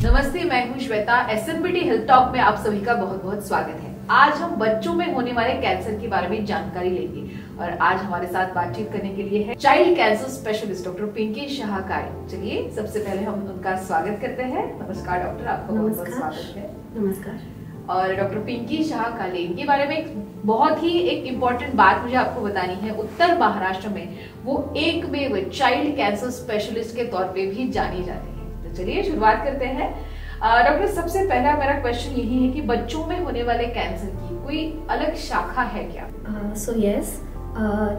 नमस्ते, मैं हूं श्वेता। SMBT हेल्थ टॉक में आप सभी का बहुत बहुत स्वागत है। आज हम बच्चों में होने वाले कैंसर के बारे में जानकारी लेंगे और आज हमारे साथ बातचीत करने के लिए है child cancer specialist doctor Pinky Shah कारी। चलिए सबसे पहले हम उनका स्वागत करते हैं। नमस्कार डॉक्टर, आपका बहुत बहुत स्वागत है। नमस्कार। और डॉक्टर पिंकी शाह काले, इनके बारे में बहुत ही एक इम्पोर्टेंट बात मुझे आपको बतानी है। उत्तर महाराष्ट्र में वो एकमेव चाइल्ड कैंसर स्पेशलिस्ट के तौर पे भी जानी जाती है। तो चलिए शुरुआत करते हैं। डॉक्टर, सबसे पहला मेरा क्वेश्चन यही है कि बच्चों में होने वाले कैंसर की कोई अलग शाखा है क्या? यस,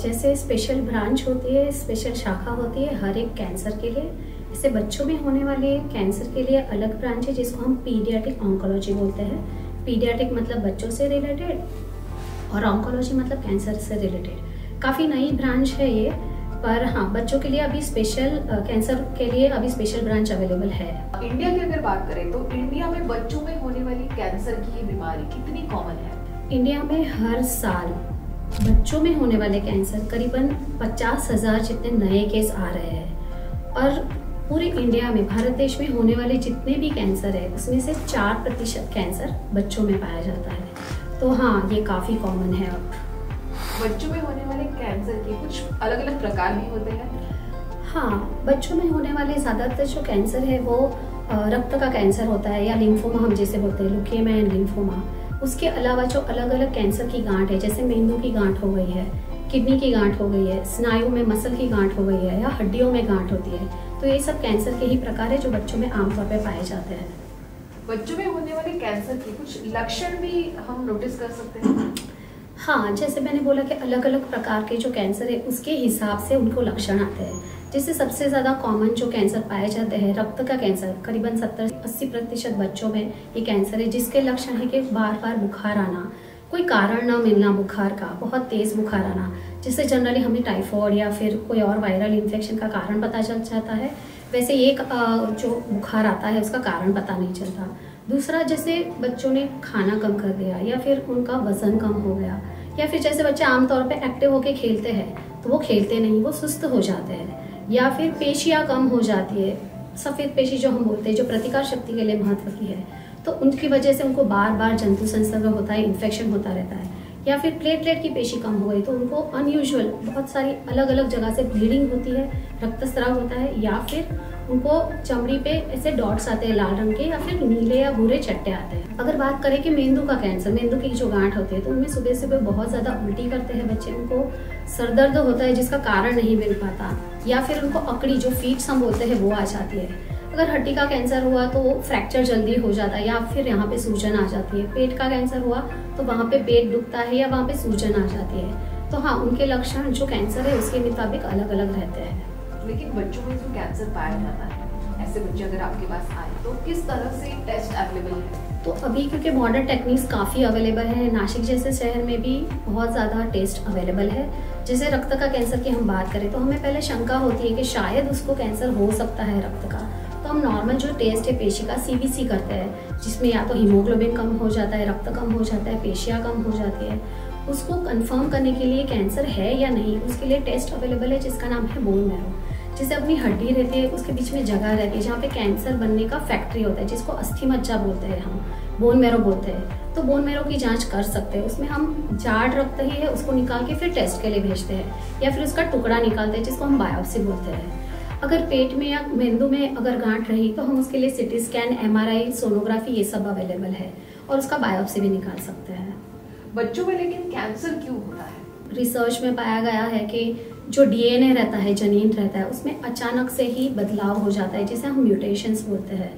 जैसे स्पेशल ब्रांच होती है, स्पेशल शाखा होती है हर एक कैंसर के लिए। इससे बच्चों में होने वाले कैंसर के लिए अलग ब्रांच है जिसको हम पीडियाट्रिक ऑन्कोलॉजी बोलते हैं। पीडियाट्रिक मतलब बच्चों से रिलेटेड और ऑन्कोलॉजी मतलब कैंसर से रिलेटेड। काफ़ी नई ब्रांच है ये, पर हाँ, बच्चों के लिए अभी स्पेशल कैंसर के लिए अभी स्पेशल ब्रांच अवेलेबल है। इंडिया की अगर बात करें तो इंडिया में बच्चों में होने वाली कैंसर की बीमारी कितनी कॉमन है? इंडिया में हर साल बच्चों में होने वाले कैंसर करीबन 50,000 जितने नए केस आ रहे हैं और पूरे इंडिया में, भारत देश में होने वाले जितने भी कैंसर है उसमें से 4% कैंसर बच्चों में पाया जाता है। तो हाँ, ये काफ़ी कॉमन है। अब बच्चों में होने वाले कैंसर के कुछ अलग अलग प्रकार भी होते हैं? हाँ, बच्चों में होने वाले ज़्यादातर जो कैंसर है वो रक्त का कैंसर होता है या लिम्फोमा हम जिसे बोलते हैं, ल्यूकेमिया एंड लिम्फोमा। उसके अलावा जो अलग अलग कैंसर की गांठ है, जैसे मेंदू की गांठ हो गई है, किडनी की गांठ हो गई है, स्नायु में मसल की गांठ हो गई है या हड्डियों में गांठ होती है, तो ये सब कैंसर के ही प्रकार है जो बच्चों में आमतौर पर पाए जाते हैं। बच्चों में होने वाले कैंसर के कुछ लक्षण भी हम नोटिस कर सकते हैं? हाँ, जैसे मैंने बोला कि अलग अलग प्रकार के जो कैंसर है उसके हिसाब से उनको लक्षण आते हैं। जैसे सबसे ज़्यादा कॉमन जो कैंसर पाए जाते हैं रक्त का कैंसर, करीबन 70-80% बच्चों में ये कैंसर है, जिसके लक्षण है कि बार बार बुखार आना, कोई कारण ना मिलना बुखार का, बहुत तेज़ बुखार आना, जिससे जनरली हमें टाइफाइड या फिर कोई और वायरल इन्फेक्शन का कारण पता चल जाता है। वैसे एक जो बुखार आता है उसका कारण पता नहीं चलता। दूसरा, जैसे बच्चों ने खाना कम कर दिया या फिर उनका वजन कम हो गया, या फिर जैसे बच्चे आमतौर पे एक्टिव होके खेलते हैं तो वो खेलते नहीं, वो सुस्त हो जाते हैं, या फिर पेशियाँ कम हो जाती है, सफ़ेद पेशी जो हम बोलते हैं, जो प्रतिकार शक्ति के लिए महत्व की है, तो उनकी वजह से उनको बार बार जंतु संसर्ग होता है, इन्फेक्शन होता रहता है। या फिर प्लेटलेट की पेशी कम हो गई तो उनको अनयूजुअल बहुत सारी अलग अलग जगह से ब्लीडिंग होती है, रक्तस्राव होता है, या फिर उनको चमड़ी पे ऐसे डॉट्स आते हैं लाल रंग के, या फिर नीले या भूरे चट्टे आते हैं। अगर बात करें कि मेंदू का कैंसर, मेंदू की जो गांठ होती है, तो उनमें सुबह सुबह बहुत ज़्यादा उल्टी करते हैं बच्चे, उनको सर दर्द होता है जिसका कारण नहीं मिल पाता, या फिर उनको अकड़ी जो फीट्स हम बोलते हैं वो आ जाती है। अगर हड्डी का कैंसर हुआ तो फ्रैक्चर जल्दी हो जाता है या फिर यहाँ पे सूजन आ जाती है। पेट का कैंसर हुआ तो वहाँ पे पेट दुखता है या वहाँ पे सूजन आ जाती है। तो हाँ, उनके लक्षण जो कैंसर है उसके मुताबिक अलग अलग रहते हैं। लेकिन बच्चों में जो कैंसर पाया जाता है, ऐसे बच्चे अगर आपके पास आए तो किस तरह से टेस्ट अवेलेबल है? तो अभी क्योंकि मॉडर्न टेक्निक्स काफ़ी अवेलेबल है, नासिक जैसे शहर में भी बहुत ज़्यादा टेस्ट अवेलेबल है। जैसे रक्त का कैंसर की हम बात करें तो हमें पहले शंका होती है कि शायद उसको कैंसर हो सकता है रक्त का, तो हम नॉर्मल जो टेस्ट है पेशी का CBC करते हैं, जिसमें या तो हीमोग्लोबिन कम हो जाता है, रक्त कम हो जाता है, पेशियाँ कम हो जाती है। उसको कंफर्म करने के लिए कैंसर है या नहीं, उसके लिए टेस्ट अवेलेबल है जिसका नाम है बोन मैरो। जैसे अपनी हड्डी रहती है उसके बीच में जगह रहती है जहाँ पे कैंसर बनने का फैक्ट्री होता है, जिसको अस्थि मज्जा बोलते हैं, हम बोन मैरो बोलते हैं। तो बोन मैरो की जांच कर सकते हैं, उसमें हम जाड़ रक्त ही है उसको निकाल के फिर टेस्ट के लिए भेजते हैं, या फिर उसका टुकड़ा निकालते हैं जिसको हम बायोप्सी बोलते हैं। अगर पेट में या मेंदू में अगर गांठ रही तो हम उसके लिए CT स्कैन, MRI, सोनोग्राफी ये सब अवेलेबल है और उसका बायोप्सी भी निकाल सकते हैं। बच्चों में लेकिन कैंसर क्यों होता है? रिसर्च में पाया गया है कि जो DNA रहता है, जनीन रहता है, उसमें अचानक से ही बदलाव हो जाता है जिसे हम म्यूटेशंस बोलते हैं।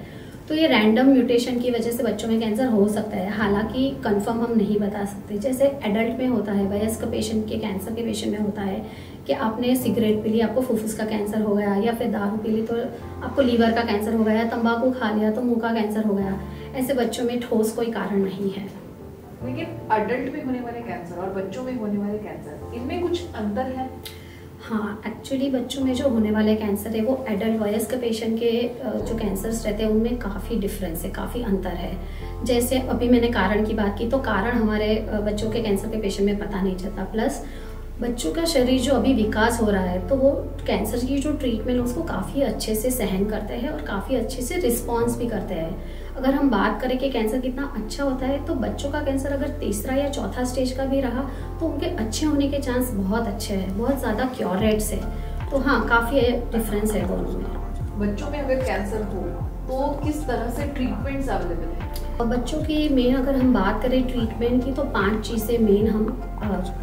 तो ये रैंडम म्यूटेशन की वजह से बच्चों में कैंसर हो सकता है, हालांकि कंफर्म हम नहीं बता सकते। जैसे एडल्ट में होता है, वयस्क पेशेंट के कैंसर के पेशेंट में होता है कि आपने सिगरेट पी ली आपको फुफ्फुस का कैंसर हो गया, या फिर दारू पी ली तो आपको लीवर का कैंसर हो गया, तंबाकू खा लिया तो मुंह का कैंसर हो गया। ऐसे बच्चों में ठोस कोई कारण नहीं है। लेकिन अडल्ट में होने वाले कैंसर और बच्चों में होने वाले कैंसर, इनमें कुछ अंतर है? हाँ, एक्चुअली बच्चों में जो होने वाले कैंसर है वो एडल्ट वयस्क पेशेंट के जो कैंसर्स रहते हैं उनमें काफ़ी डिफरेंस है, काफ़ी अंतर है। जैसे अभी मैंने कारण की बात की तो कारण हमारे बच्चों के कैंसर के पेशेंट में पता नहीं चलता, प्लस बच्चों का शरीर जो अभी विकास हो रहा है तो वो कैंसर की जो ट्रीटमेंट उसको काफ़ी अच्छे से सहन करते हैं और काफ़ी अच्छे से रिस्पॉन्स भी करते हैं। अगर हम बात करें कि कैंसर कितना अच्छा होता है तो बच्चों का कैंसर अगर तीसरा या चौथा स्टेज का भी रहा तो उनके अच्छे होने के चांस बहुत अच्छे हैं, बहुत ज़्यादा क्योर रेट्स है। तो हाँ, काफ़ी डिफरेंस है दोनों में। बच्चों में अगर कैंसर हो तो किस तरह से ट्रीटमेंट्स अवेलेबल है? और बच्चों की मेन अगर हम बात करें ट्रीटमेंट की तो 5 चीज़ें मेन हम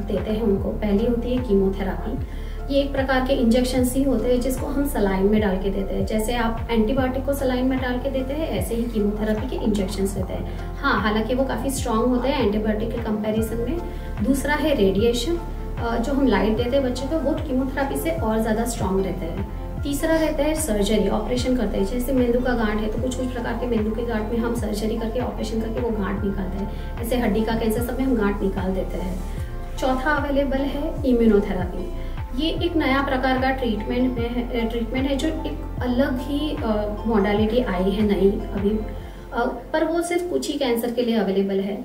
देते हैं उनको। पहली होती है कीमोथेरापी। ये एक प्रकार के इंजेक्शन ही होते हैं जिसको हम सलाइन में डाल के देते हैं। जैसे आप एंटीबायोटिक को सलाइन में डाल के देते हैं ऐसे ही कीमोथेरापी के इंजेक्शन देते हैं। हाँ, हालांकि वो काफ़ी स्ट्रांग होते हैं एंटीबायोटिक के कंपेरिजन में। दूसरा है रेडिएशन, जो हम लाइट देते हैं बच्चे को, वो कीमोथेरापी से और ज़्यादा स्ट्रांग रहते हैं। तीसरा रहता है सर्जरी, ऑपरेशन करते हैं। जैसे मेंदू का गांठ है तो कुछ प्रकार के मेंदू के गांठ में हम सर्जरी करके ऑपरेशन करके वो गांठ निकालते हैं। ऐसे हड्डी का कैंसर सब में हम गांठ निकाल देते हैं। चौथा अवेलेबल है इम्यूनोथेरापी। ये एक नया प्रकार का ट्रीटमेंट है जो एक अलग ही मॉडलिटी आई है नई अभी, पर वो सिर्फ कुछ ही कैंसर के लिए अवेलेबल है।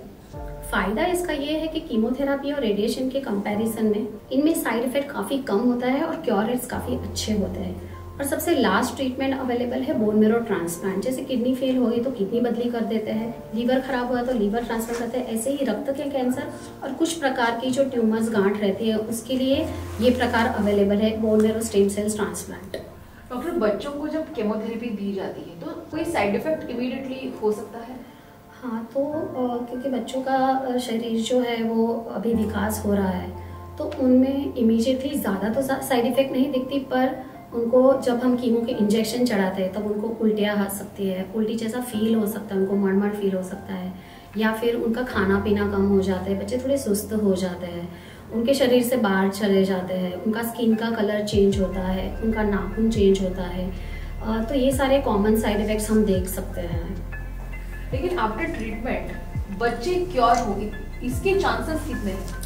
फायदा इसका ये है कि कीमोथेरापी और रेडिएशन के कंपैरिजन में इनमें साइड इफेक्ट काफ़ी कम होता है और क्योर रेट्स काफ़ी अच्छे होते हैं। और सबसे लास्ट ट्रीटमेंट अवेलेबल है बोन मेरो ट्रांसप्लांट। जैसे किडनी फेल हो गई तो किडनी बदली कर देते हैं, लीवर खराब हुआ तो लीवर ट्रांसप्लांट करते हैं। ऐसे ही रक्त के कैंसर और कुछ प्रकार की जो ट्यूमर्स गांठ रहती है उसके लिए ये प्रकार अवेलेबल है bone marrow stem cells transplant. Doctor, बच्चों को जब केमोथेरेपी दी जाती है तो कोई साइड इफेक्ट इमीडिएटली हो सकता है? हाँ, तो क्योंकि बच्चों का शरीर जो है वो अभी विकास हो रहा है तो उनमें इमीडिएटली ज़्यादा तो साइड इफ़ेक्ट नहीं दिखती, पर उनको जब हम कीमो के इंजेक्शन चढ़ाते हैं तब उनको उल्टियाँ आ सकती है, उल्टी जैसा फील हो सकता है, उनको मड़मड़ फील हो सकता है, या फिर उनका खाना पीना कम हो जाता है, बच्चे थोड़े सुस्त हो जाते हैं, उनके शरीर से बाहर चले जाते हैं, उनका स्किन का कलर चेंज होता है, उनका नाखून चेंज होता है। तो ये सारे कॉमन साइड इफ़ेक्ट्स हम देख सकते हैं। लेकिन आफ्टर ट्रीटमेंट बच्चे क्योर होंगे, इसके चांसेस कितने हैं?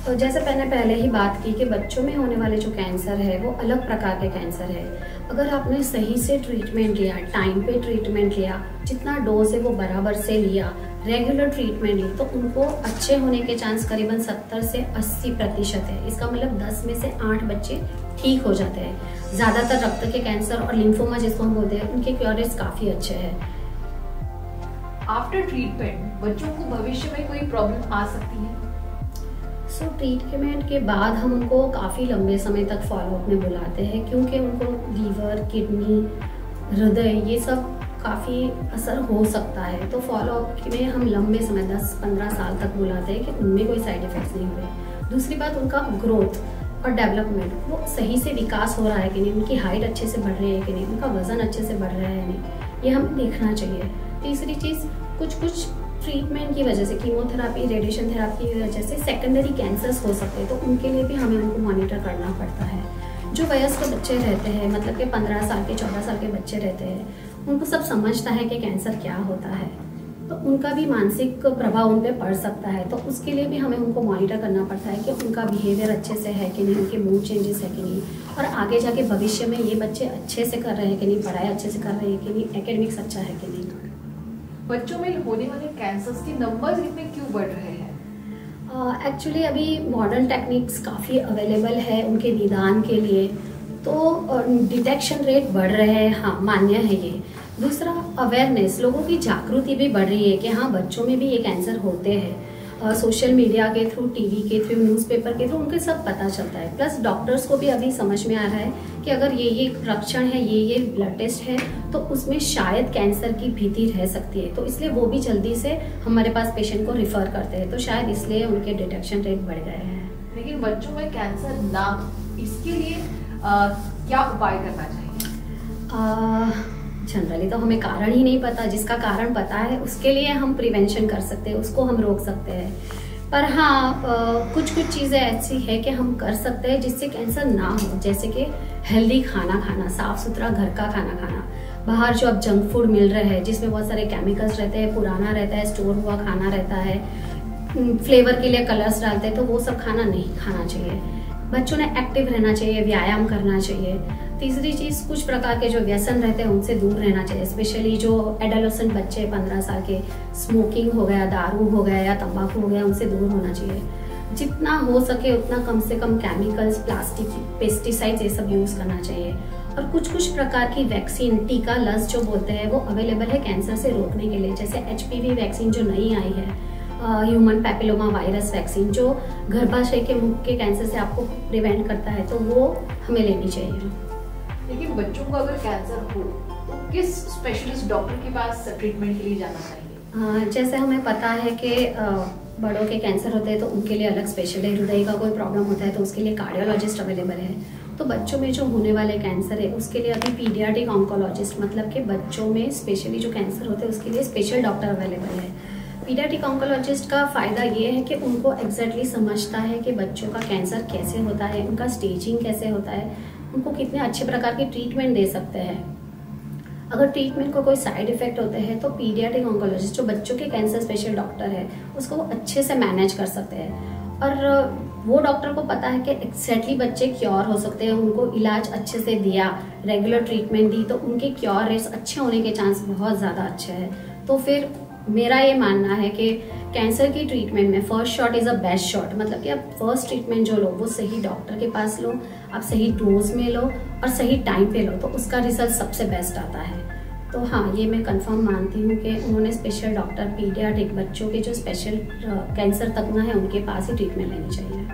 तो जैसे मैंने पहले ही बात की कि बच्चों में होने वाले जो कैंसर है वो अलग प्रकार के कैंसर है। अगर आपने सही से ट्रीटमेंट लिया, टाइम पे ट्रीटमेंट लिया, जितना डोज है वो बराबर से लिया, रेगुलर ट्रीटमेंट ली, तो उनको अच्छे होने के चांस करीबन 70 से 80% है। इसका मतलब 10 में से 8 बच्चे ठीक हो जाते हैं। ज़्यादातर रक्त के कैंसर और लिम्फोमा जिसको हम बोलते हैं उनके क्योर रेट्स काफ़ी अच्छे हैं। आफ्टर ट्रीटमेंट बच्चों को भविष्य में कोई प्रॉब्लम आ सकती है? सो ट्रीटमेंट के बाद हम उनको काफ़ी लंबे समय तक फॉलोअप में बुलाते हैं, क्योंकि उनको लीवर, किडनी, हृदय ये सब काफ़ी असर हो सकता है। तो फॉलोअप में हम लंबे समय 10-15 साल तक बुलाते हैं कि उनमें कोई साइड इफ़ेक्ट्स नहीं हुए। दूसरी बात, उनका ग्रोथ और डेवलपमेंट, वो सही से विकास हो रहा है कि नहीं, उनकी हाइट अच्छे से बढ़ रही है कि नहीं, उनका वजन अच्छे से बढ़ रहा है या नहीं, ये हमें देखना चाहिए। तीसरी चीज़, कुछ ट्रीटमेंट की वजह से, कीमोथेरापी, रेडिएशन थेरापी की वजह से सेकेंडरी कैंसर्स हो सकते हैं, तो उनके लिए भी हमें उनको मॉनिटर करना पड़ता है। जो वयस्क बच्चे रहते हैं, मतलब कि 15 साल के 14 साल के बच्चे रहते हैं, उनको सब समझता है कि कैंसर क्या होता है, तो उनका भी मानसिक प्रभाव उन पर पड़ सकता है। तो उसके लिए भी हमें उनको मॉनिटर करना पड़ता है कि उनका बिहेवियर अच्छे से है कि नहीं, उनके मूड चेंजेस है कि नहीं, और आगे जाके भविष्य में ये बच्चे अच्छे से कर रहे हैं कि नहीं, पढ़ाई अच्छे से कर रहे हैं कि नहीं, एकेडमिक्स अच्छा है कि नहीं। बच्चों में होने वाले कैंसर्स के नंबर्स इतने क्यों बढ़ रहे हैं? एक्चुअली अभी मॉडर्न टेक्निक्स काफ़ी अवेलेबल है उनके निदान के लिए, तो डिटेक्शन रेट बढ़ रहे हैं, हाँ मान्य है ये। दूसरा, अवेयरनेस, लोगों की जागृति भी बढ़ रही है कि हाँ बच्चों में भी ये कैंसर होते हैं। सोशल मीडिया के थ्रू, टीवी के थ्रू, न्यूज़पेपर के थ्रू उनके सब पता चलता है। प्लस डॉक्टर्स को भी अभी समझ में आ रहा है कि अगर ये लक्षण है, ये ब्लड टेस्ट है, तो उसमें शायद कैंसर की भीति रह सकती है, तो इसलिए वो भी जल्दी से हमारे पास पेशेंट को रिफ़र करते हैं, तो शायद इसलिए उनके डिटेक्शन रेट बढ़ गए हैं। लेकिन बच्चों में कैंसर ना, इसके लिए क्या उपाय करना चाहिए? जनरली तो हमें कारण ही नहीं पता, जिसका कारण पता है उसके लिए हम प्रिवेंशन कर सकते हैं, उसको हम रोक सकते हैं। पर हाँ, कुछ चीज़ें ऐसी है कि हम कर सकते हैं जिससे कैंसर ना हो, जैसे कि हेल्दी खाना खाना, साफ़ सुथरा घर का खाना खाना। बाहर जो अब जंक फूड मिल रहे हैं जिसमें बहुत सारे केमिकल्स रहते हैं, पुराना रहता है, स्टोर हुआ खाना रहता है, फ्लेवर के लिए कलर्स डालते हैं, तो वो सब खाना नहीं खाना चाहिए। बच्चों ने एक्टिव रहना चाहिए, व्यायाम करना चाहिए। तीसरी चीज़, कुछ प्रकार के जो व्यसन रहते हैं उनसे दूर रहना चाहिए, स्पेशली जो एडोलेसेंट बच्चे 15 साल के, स्मोकिंग हो गया, दारू हो गया या तंबाकू हो गया, उनसे दूर होना चाहिए। जितना हो सके उतना कम से कम केमिकल्स, प्लास्टिक, पेस्टिसाइड्स ये सब यूज करना चाहिए। और कुछ कुछ प्रकार की वैक्सीन, टीका, लस जो बोलते हैं वो अवेलेबल है कैंसर से रोकने के लिए। जैसे HPV वैक्सीन जो नई आई है, ह्यूमन पैपिलोमा वायरस वैक्सीन, जो गर्भाशय के मुख के कैंसर से आपको प्रिवेंट करता है, तो वो हमें लेनी चाहिए। लेकिन बच्चों को अगर कैंसर हो तो किस स्पेशलिस्ट डॉक्टर के पास ट्रीटमेंट के लिए जाना चाहिए? जैसे हमें पता है कि बड़ों के कैंसर होते हैं तो उनके लिए अलग स्पेशल है, हृदय का कोई प्रॉब्लम होता है तो उसके लिए कार्डियोलॉजिस्ट अवेलेबल है। तो बच्चों में जो होने वाले कैंसर है उसके लिए अभी पीडियाट्रिक ऑन्कोलॉजिस्ट, मतलब कि बच्चों में स्पेशली जो कैंसर होते हैं उसके लिए स्पेशल डॉक्टर अवेलेबल है। पीडियाट्रिक ऑन्कोलॉजिस्ट का फ़ायदा ये है कि उनको एग्जैक्टली समझता है कि बच्चों का कैंसर कैसे होता है, उनका स्टेजिंग कैसे होता है, उनको कितने अच्छे प्रकार की ट्रीटमेंट दे सकते हैं। अगर ट्रीटमेंट को कोई साइड इफेक्ट होते हैं तो पीडियाट्रिक ऑन्कोलॉजिस्ट जो बच्चों के कैंसर स्पेशल डॉक्टर है उसको वो अच्छे से मैनेज कर सकते हैं। और वो डॉक्टर को पता है कि एग्जैक्टली बच्चे क्योर हो सकते हैं, उनको इलाज अच्छे से दिया, रेगुलर ट्रीटमेंट दी तो उनके क्योर रेट्स अच्छे होने के चांस बहुत ज़्यादा अच्छे हैं। तो फिर मेरा ये मानना है कि कैंसर की ट्रीटमेंट में first shot is a best shot, मतलब कि आप फर्स्ट ट्रीटमेंट जो लो वो सही डॉक्टर के पास लो, आप सही डोज में लो और सही टाइम पे लो, तो उसका रिजल्ट सबसे बेस्ट आता है। तो हाँ, ये मैं कंफर्म मानती हूँ कि उन्होंने स्पेशल डॉक्टर, पीडियाट्रिक, बच्चों के जो स्पेशल कैंसर तज्ञ है उनके पास ही ट्रीटमेंट लेनी चाहिए।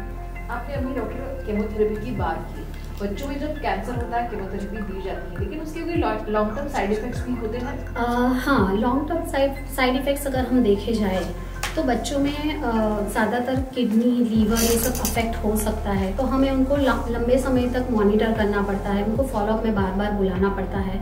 आपने अभी डॉक्टर केमोथेरेपी की बात की। बच्चों में जब कैंसर होता है केमोथेरेपी दी जाती है, लेकिन उसके कोई लॉन्ग टर्म साइड इफेक्ट्स भी होते हैं? हाँ, लॉन्ग टर्म साइड इफेक्ट्स अगर हम देखे जाए तो बच्चों में ज़्यादातर किडनी, लीवर ये सब अफेक्ट हो सकता है। तो हमें उनको लंबे समय तक मॉनिटर करना पड़ता है, उनको फॉलोअप में बार बार बुलाना पड़ता है।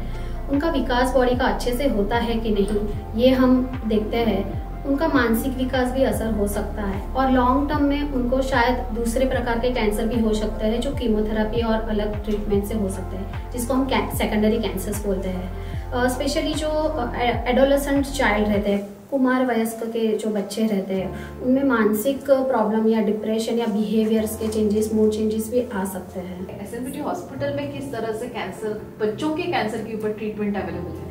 उनका विकास बॉडी का अच्छे से होता है कि नहीं ये हम देखते हैं। उनका मानसिक विकास भी असर हो सकता है और लॉन्ग टर्म में उनको शायद दूसरे प्रकार के कैंसर भी हो सकते हैं जो कीमोथेरेपी और अलग ट्रीटमेंट से हो सकते हैं, जिसको हम सेकेंडरी कैंसर्स बोलते हैं। स्पेशली जो एडोलेसेंट चाइल्ड रहते हैं, कुमार वयस्क के जो बच्चे रहते हैं, उनमें मानसिक प्रॉब्लम या डिप्रेशन या बिहेवियर्स के चेंजेस, मूड चेंजेस भी आ सकते हैं। एसएमपीटी हॉस्पिटल में किस तरह से कैंसर, बच्चों के कैंसर के ऊपर ट्रीटमेंट अवेलेबल है?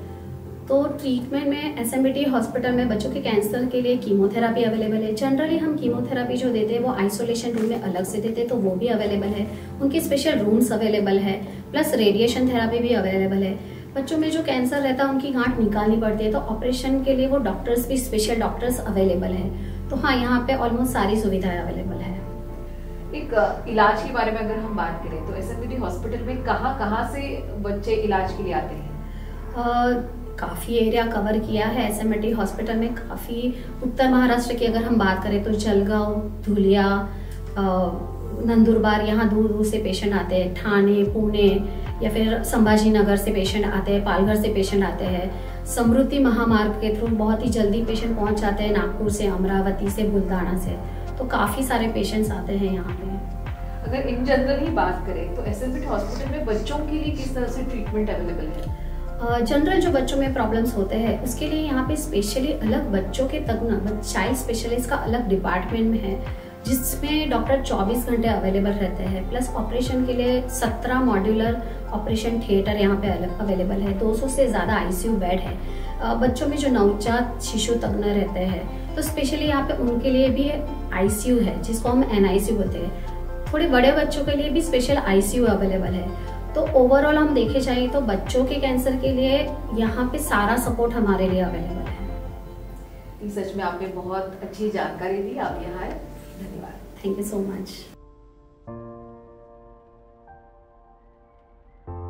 तो ट्रीटमेंट में एसएमपीटी हॉस्पिटल में बच्चों के कैंसर के लिए कीमोथेरेपी अवेलेबल है। जनरली हम कीमोथेरेपी जो देते हैं वो आइसोलेशन रूम में अलग से देते हैं, तो वो भी अवेलेबल है। उनकी स्पेशल रूम्स अवेलेबल है, प्लस रेडिएशन थेरेपी भी अवेलेबल है। बच्चों में जो कैंसर रहता है उनकी गांठ निकालनी पड़ती है, तो ऑपरेशन के लिए वो डॉक्टर्स भी, स्पेशल डॉक्टर्स अवेलेबल है। तो हाँ, यहाँ पे ऑलमोस्ट सारी सुविधाएं अवेलेबल है। एक इलाज के बारे में अगर हम बात करें तो एसएमपीटी हॉस्पिटल में कहाँ से बच्चे इलाज के लिए आते हैं? काफ़ी एरिया कवर किया है एसएमपीटी हॉस्पिटल में। काफ़ी उत्तर महाराष्ट्र की अगर हम बात करें तो जलगांव, धुलिया, नंदुरबार, यहाँ दूर दूर से पेशेंट आते हैं। ठाणे, पुणे या फिर संभाजी नगर से पेशेंट आते हैं, पालघर से पेशेंट आते हैं। समृद्धि महामार्ग के थ्रू बहुत ही जल्दी पेशेंट पहुंच जाते हैं, नागपुर से, अमरावती से, बुलढाणा से। तो काफ़ी सारे पेशेंट्स आते हैं यहाँ पे। अगर इन जनरल ही बात करें तो एसएमपीटी हॉस्पिटल में बच्चों के लिए किस तरह से ट्रीटमेंट अवेलेबल है? जनरल जो बच्चों में प्रॉब्लम्स होते हैं उसके लिए यहाँ पे स्पेशली अलग बच्चों के तज्ञ, चाइल्ड स्पेशलिस्ट का अलग डिपार्टमेंट में है, जिसमें डॉक्टर 24 घंटे अवेलेबल रहते हैं। प्लस ऑपरेशन के लिए 17 मॉड्यूलर ऑपरेशन थिएटर यहाँ पे अवेलेबल है। 200 से ज़्यादा आईसीयू बेड है। बच्चों में जो नवजात शिशु तज्ञ रहते हैं तो स्पेशली यहाँ पे उनके लिए भी आईसीयू है, जिसको हम एनआईसीयू बोलते हैं। थोड़े बड़े बच्चों के लिए भी स्पेशल आईसीयू अवेलेबल है। तो ओवरऑल हम देखे जाए तो बच्चों के कैंसर के लिए यहाँ पे सारा सपोर्ट हमारे लिए अवेलेबल है। सच में आपने बहुत अच्छी जानकारी दी, आप यहाँ आए, धन्यवाद। Thank you so much.